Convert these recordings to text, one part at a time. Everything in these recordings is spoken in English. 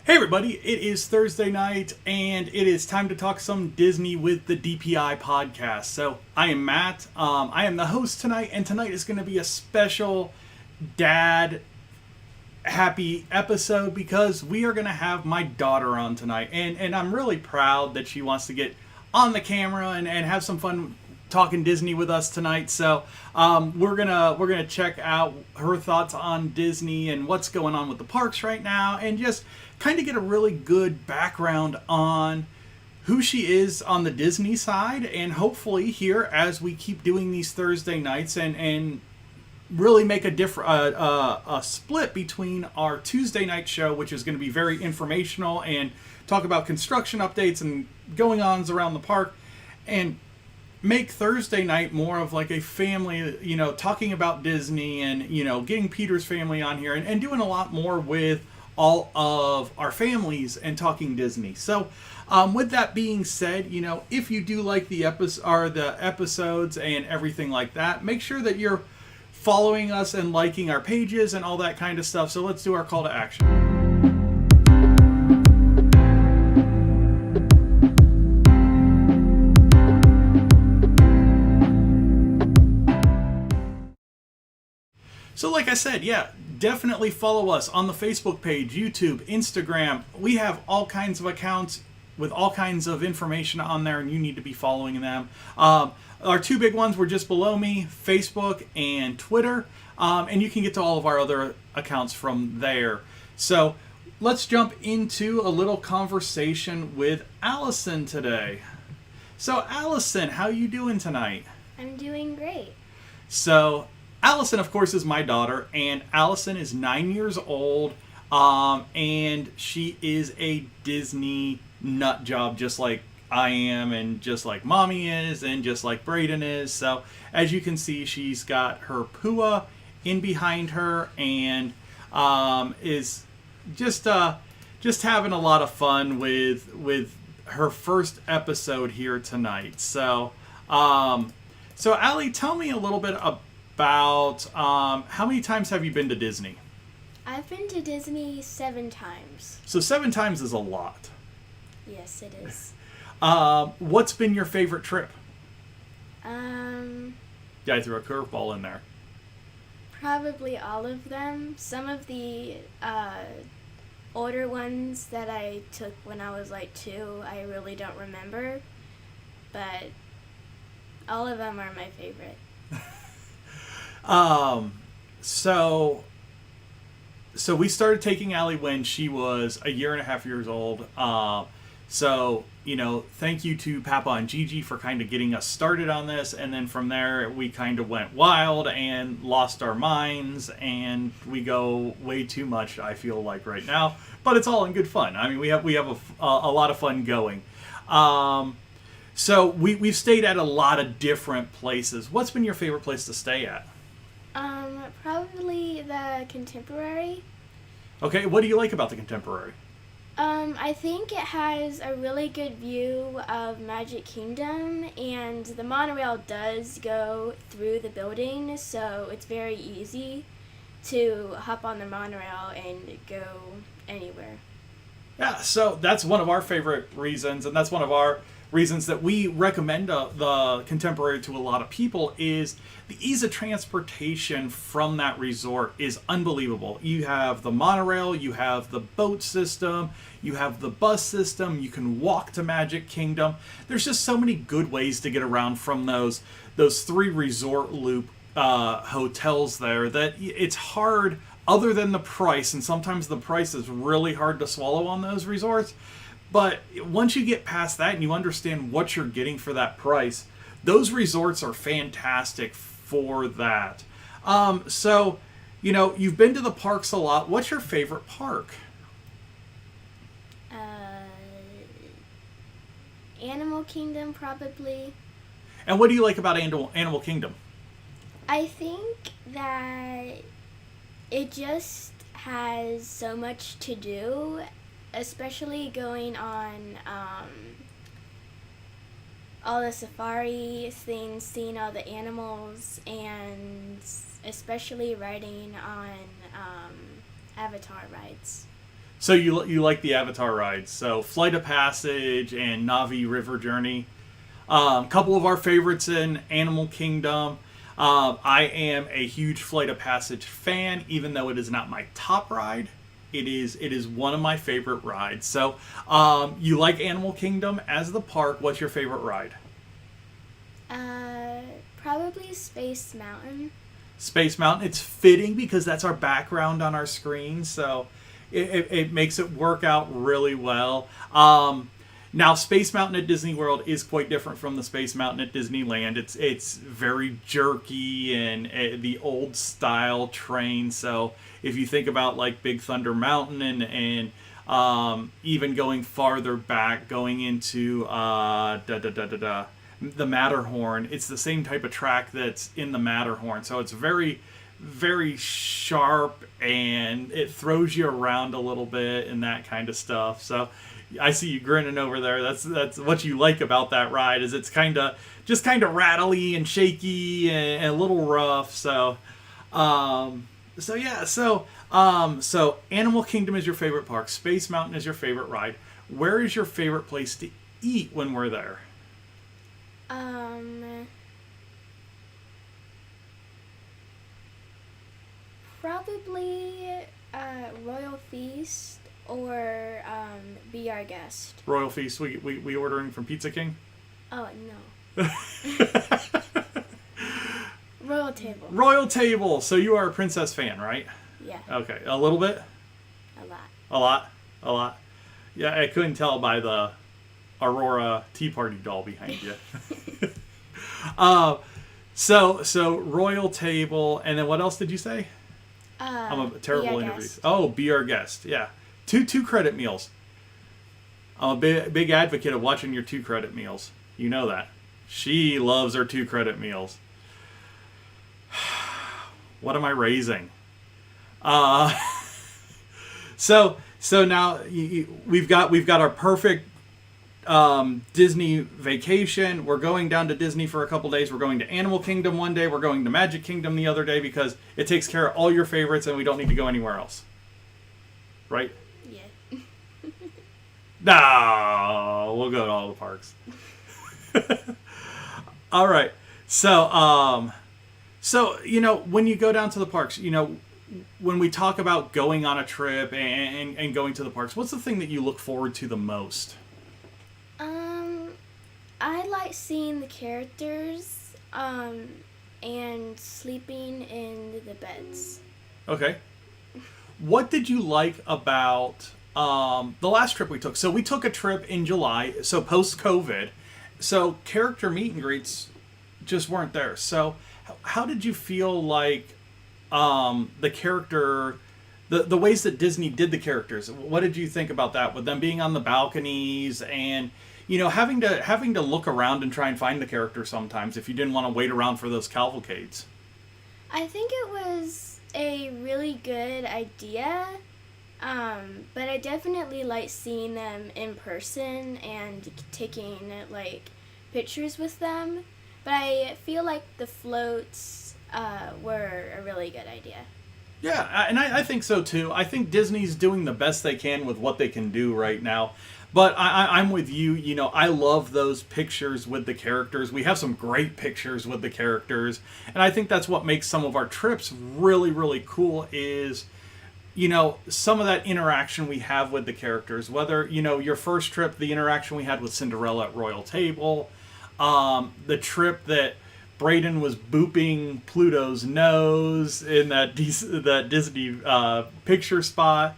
Hey everybody, it is Thursday night and it is time to talk some Disney with the DPI Podcast. So I am Matt, I am the host tonight, and tonight is going to be a special dad happy episode because we are going to have my daughter on tonight, and I'm really proud that she wants to get on the camera and have some fun talking Disney with us tonight. So we're gonna check out her thoughts on Disney and what's going on with the parks right now, and just kind of get a really good background on who she is on the Disney side, and hopefully here as we keep doing these Thursday nights and really make a different a split between our Tuesday night show, which is going to be very informational and talk about construction updates and going ons around the park, and make Thursday night more of like a family, talking about Disney and, getting Peter's family on here and doing a lot more with all of our families and talking Disney. So with that being said, if you do like the episodes and everything like that, make sure that you're following us and liking our pages and all that kind of stuff. So let's do our call to action. So like I said, definitely follow us on the Facebook page, YouTube, Instagram. We have all kinds of accounts with all kinds of information on there, and you need to be following them. Our two big ones were just below me, Facebook and Twitter, and you can get to all of our other accounts from there. So let's jump into a little conversation with Allison today. So Allison, how you doing tonight? I'm doing great. So Allison, of course, is my daughter, and Allison is 9 years old, and she is a Disney nut job, just like I am, and just like Mommy is, and just like Brayden is. So, as you can see, she's got her Pua in behind her, and is just having a lot of fun with her first episode here tonight. So, Allie, tell me a little bit about how many times have you been to Disney? I've been to Disney 7 times. So 7 times is a lot. Yes, it is. What's been your favorite trip? Yeah, I threw a curveball in there. Probably all of them. Some of the older ones that I took when I was like 2, I really don't remember. But all of them are my favorite. So we started taking Allie when she was 1.5 years old. Thank you to Papa and Gigi for kind of getting us started on this, and then from there we kind of went wild and lost our minds, and we go way too much, I feel like, right now, but it's all in good fun. I mean, we have a lot of fun going. So we've stayed at a lot of different places. What's been your favorite place to stay at? Probably the Contemporary. Okay, what do you like about the Contemporary? I think it has a really good view of Magic Kingdom, and the monorail does go through the building, so it's very easy to hop on the monorail and go anywhere. Yeah, so that's one of our favorite reasons, and that's one of our reasons that we recommend the Contemporary to a lot of people, is the ease of transportation from that resort is unbelievable. You have the monorail, you have the boat system, you have the bus system, you can walk to Magic Kingdom. There's just so many good ways to get around from those 3 resort loop hotels there that it's hard, other than the price, and sometimes the price is really hard to swallow on those resorts. But once you get past that and you understand what you're getting for that price, those resorts are fantastic for that. You've been to the parks a lot. What's your favorite park? Animal Kingdom, probably. And what do you like about Animal Kingdom? I think that it just has so much to do, especially going on all the safari things, seeing all the animals, and especially riding on Avatar rides. So you like the Avatar rides? So Flight of Passage and Na'vi River Journey. Couple of our favorites in Animal Kingdom. I am a huge Flight of Passage fan, even though it is not my top ride. It is one of my favorite rides. So you like Animal Kingdom as the park. What's your favorite ride? Probably Space Mountain. Space Mountain. It's fitting because that's our background on our screen, so it makes it work out really well. Now, Space Mountain at Disney World is quite different from the Space Mountain at Disneyland. It's very jerky and the old style train. So if you think about like Big Thunder Mountain and even going farther back, going into the Matterhorn, it's the same type of track that's in the Matterhorn. So it's very, very sharp and it throws you around a little bit and that kind of stuff. So I see you grinning over there. That's what you like about that ride, is it's kind of rattly and shaky and a little rough. So Animal Kingdom is your favorite park. Space Mountain is your favorite ride. Where is your favorite place to eat when we're there? Probably Royal Feast or Be Our Guest. Royal Feast. We ordering from Pizza King? Oh, no. Royal Table. Royal Table. So you are a princess fan, right? Yeah. Okay. A little bit? A lot. A lot? Yeah, I couldn't tell by the Aurora Tea Party doll behind you. So Royal Table, and then what else did you say? I'm a terrible interview. Oh, Be Our Guest. Yeah. Two credit meals. I'm a big advocate of watching your 2 credit meals. You know that. She loves her 2 credit meals. What am I raising? So now we've got our perfect Disney vacation. We're going down to Disney for a couple days. We're going to Animal Kingdom one day. We're going to Magic Kingdom the other day because it takes care of all your favorites and we don't need to go anywhere else. Right? Yeah. No, we'll go to all the parks. All right. So when you go down to the parks, when we talk about going on a trip and going to the parks, what's the thing that you look forward to the most? I like seeing the characters and sleeping in the beds. Okay. What did you like about the last trip we took? So we took a trip in July, so post-COVID. So character meet and greets just weren't there. So how did you feel like the character, the ways that Disney did the characters? What did you think about that, with them being on the balconies and having to look around and try and find the character sometimes if you didn't want to wait around for those cavalcades? I think it was a really good idea, but I definitely like seeing them in person and taking pictures with them. But I feel like the floats were a really good idea. Yeah, and I think so too. I think Disney's doing the best they can with what they can do right now. But I'm with you. I love those pictures with the characters. We have some great pictures with the characters. And I think that's what makes some of our trips really, really cool is, some of that interaction we have with the characters. Whether, your first trip, the interaction we had with Cinderella at Royal Table, the trip that Brayden was booping Pluto's nose in that Disney picture spot.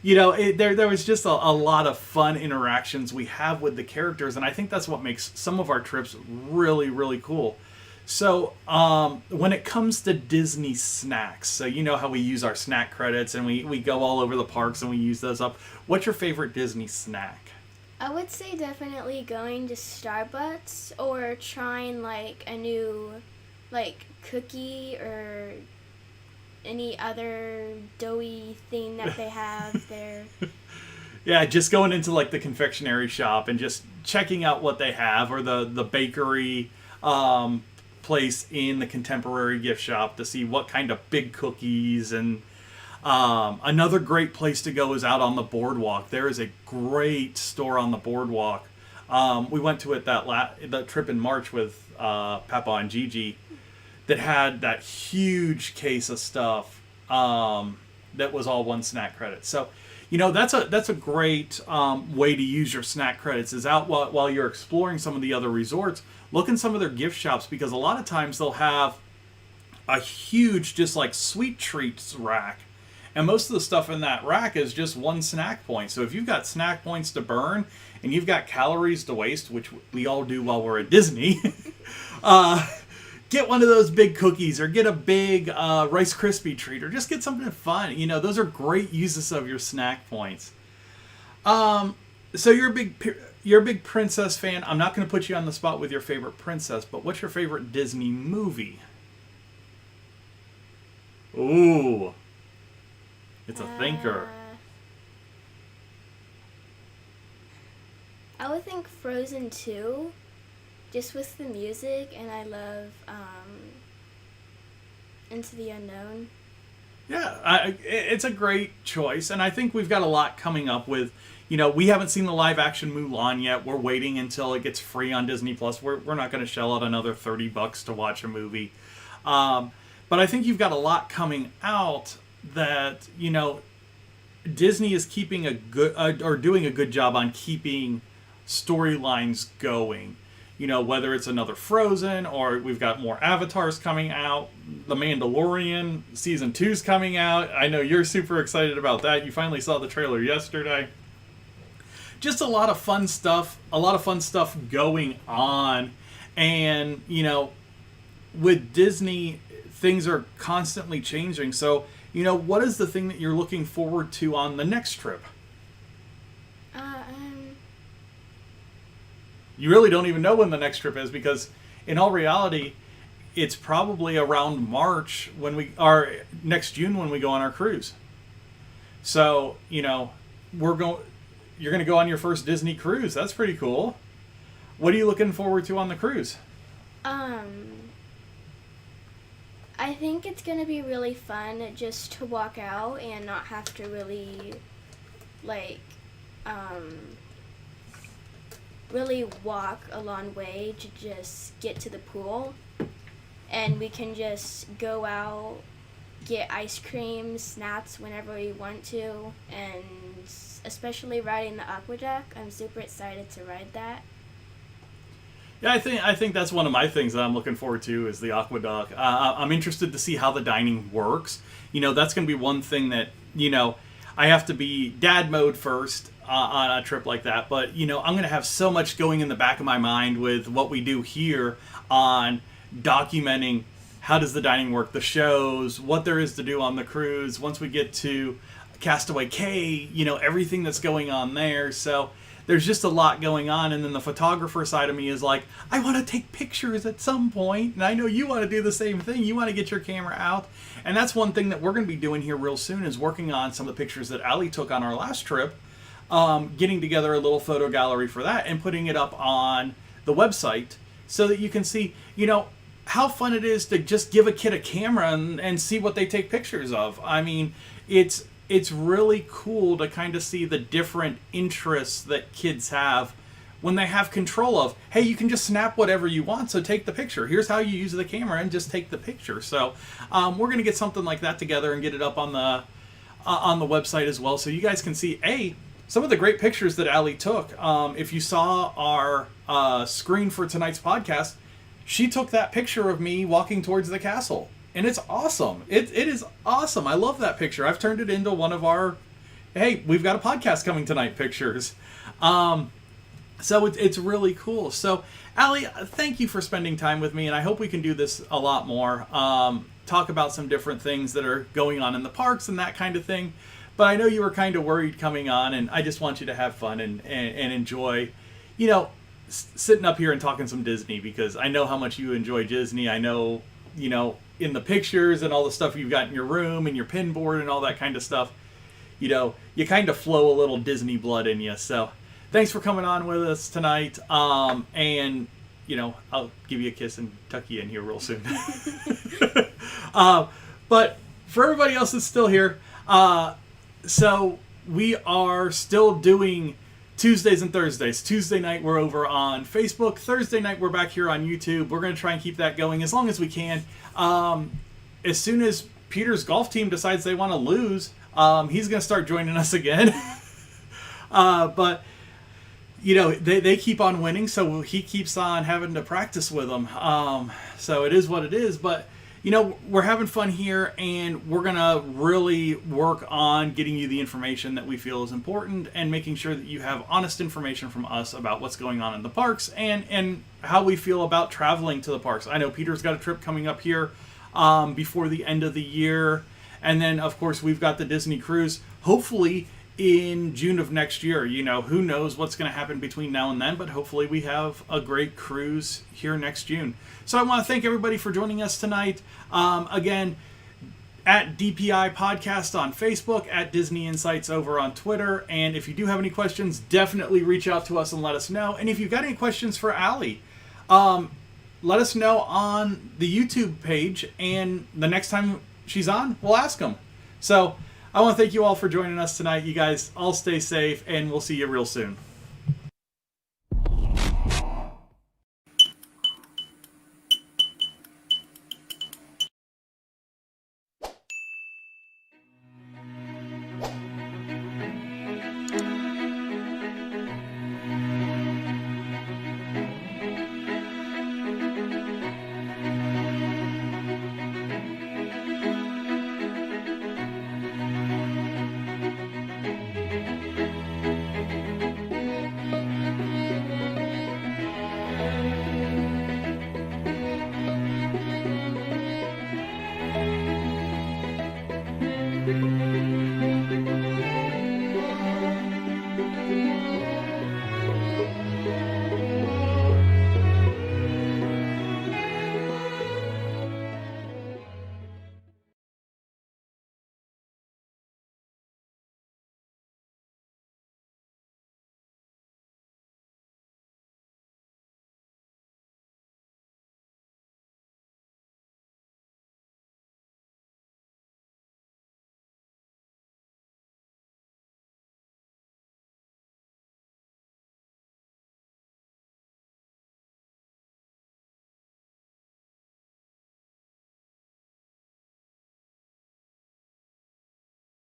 There was just a lot of fun interactions we have with the characters, and I think that's what makes some of our trips really, really cool. So when it comes to Disney snacks, so you know how we use our snack credits and we go all over the parks and we use those up. What's your favorite Disney snack? I would say definitely going to Starbucks or trying a new cookie or any other doughy thing that they have there. Yeah, just going into the confectionery shop and just checking out what they have, or the bakery place in the contemporary gift shop to see what kind of big cookies and Another great place to go is out on the boardwalk. There is a great store on the boardwalk. We went to it that trip in March with Papa and Gigi that had that huge case of stuff that was all one snack credit. So, that's a great way to use your snack credits is out while you're exploring some of the other resorts. Look in some of their gift shops because a lot of times they'll have a huge just like sweet treats rack. And most of the stuff in that rack is just one snack point. So if you've got snack points to burn and you've got calories to waste, which we all do while we're at Disney, get one of those big cookies or get a big Rice Krispie treat or just get something fun. Those are great uses of your snack points. So you're a big princess fan. I'm not going to put you on the spot with your favorite princess, but what's your favorite Disney movie? Ooh. It's a thinker. I would think Frozen 2, just with the music, and I love Into the Unknown. Yeah, it's a great choice, and I think we've got a lot coming up with, we haven't seen the live-action Mulan yet. We're waiting until it gets free on Disney+. We're not going to shell out another $30 to watch a movie. But I think you've got a lot coming out that, Disney is keeping doing a good job on keeping storylines going. Whether it's another Frozen or we've got more Avatars coming out. The Mandalorian Season 2's coming out. I know you're super excited about that. You finally saw the trailer yesterday. Just a lot of fun stuff going on. And, with Disney, things are constantly changing. So, what is the thing that you're looking forward to on the next trip? You really don't even know when the next trip is because, in all reality, it's probably around March next June when we go on our cruise. So, you're going to go on your first Disney cruise. That's pretty cool. What are you looking forward to on the cruise? I think it's going to be really fun just to walk out and not have to really, really walk a long way to just get to the pool. And we can just go out, get ice cream, snacks whenever we want to, and especially riding the aqueduct. I'm super excited to ride that. Yeah, I think that's one of my things that I'm looking forward to is the aqueduct. I'm interested to see how the dining works. That's going to be one thing that, I have to be dad mode first on a trip like that. But, I'm going to have so much going in the back of my mind with what we do here on documenting how does the dining work, the shows, what there is to do on the cruise. Once we get to Castaway Cay, everything that's going on there. So there's just a lot going on. And then the photographer side of me is like, I want to take pictures at some point. And I know you want to do the same thing. You want to get your camera out. And that's one thing that we're going to be doing here real soon is working on some of the pictures that Allie took on our last trip. Getting together a little photo gallery for that and putting it up on the website so that you can see, how fun it is to just give a kid a camera and see what they take pictures of. I mean, it's really cool to kind of see the different interests that kids have when they have control of, hey, you can just snap whatever you want, so take the picture. Here's how you use the camera and just take the picture. So we're going to get something like that together and get it up on the website as well so you guys can see, some of the great pictures that Allie took. If you saw our screen for tonight's podcast, she took that picture of me walking towards the castle. And it's awesome. It is awesome. I love that picture. I've turned it into one of our, hey, we've got a podcast coming tonight pictures. So it's really cool. So, Allie, thank you for spending time with me, and I hope we can do this a lot more. Talk about some different things that are going on in the parks and that kind of thing. But I know you were kind of worried coming on, and I just want you to have fun and enjoy, sitting up here and talking some Disney, because I know how much you enjoy Disney. I know, in the pictures and all the stuff you've got in your room and your pin board and all that kind of stuff, you kind of flow a little Disney blood in you. So thanks for coming on with us tonight. And, I'll give you a kiss and tuck you in here real soon. But for everybody else that's still here, So we are still doing Tuesdays and Thursdays. Tuesday night we're over on Facebook. Thursday night we're back here on YouTube. We're going to try and keep that going as long as we can. As soon as Peter's golf team decides they want to lose, he's going to start joining us again. But you know, they keep on winning, so he keeps on having to practice with them. So it is what it is. But you know, we're having fun here, and we're gonna really work on getting you the information that we feel is important, and making sure that you have honest information from us about what's going on in the parks, and how we feel about traveling to the parks. I know Peter's got a trip coming up here before the end of the year, and then of course we've got the Disney cruise, hopefully in June of next year. You know, who knows what's going to happen between now and then, but hopefully we have a great cruise here next June. So I want to thank everybody for joining us tonight. Again, at DPI Podcast on Facebook, at Disney Insights over on Twitter. And if you do have any questions, definitely reach out to us and let us know. And if you've got any questions for Allie, let us know on the YouTube page, and the next time she's on, we'll ask them. So I want to thank you all for joining us tonight. You guys all stay safe, and we'll see you real soon.